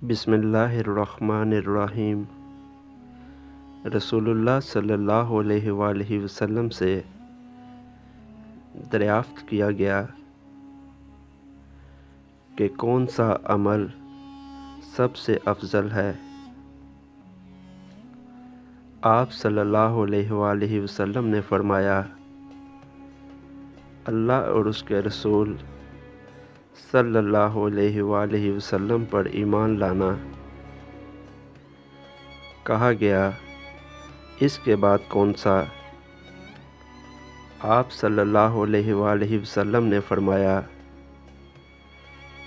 بسم اللہ الرحمن الرحیم۔ رسول اللہ صلی اللہ علیہ وآلہ وسلم سے دریافت کیا گیا کہ کون سا عمل سب سے افضل ہے؟ آپ صلی اللہ علیہ وآلہ وسلم نے فرمایا، اللہ اور اس کے رسول صلی اللہ علیہ وآلہ وسلم پر ایمان لانا۔ کہا گیا، اس کے بعد کون سا؟ آپ صلی اللہ علیہ وآلہ وسلم نے فرمایا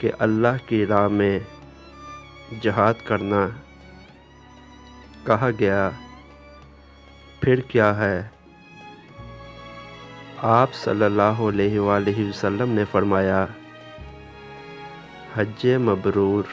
کہ اللہ کی راہ میں جہاد کرنا۔ کہا گیا، پھر کیا ہے؟ آپ صلی اللہ علیہ وآلہ وسلم نے فرمایا، حج مبرور۔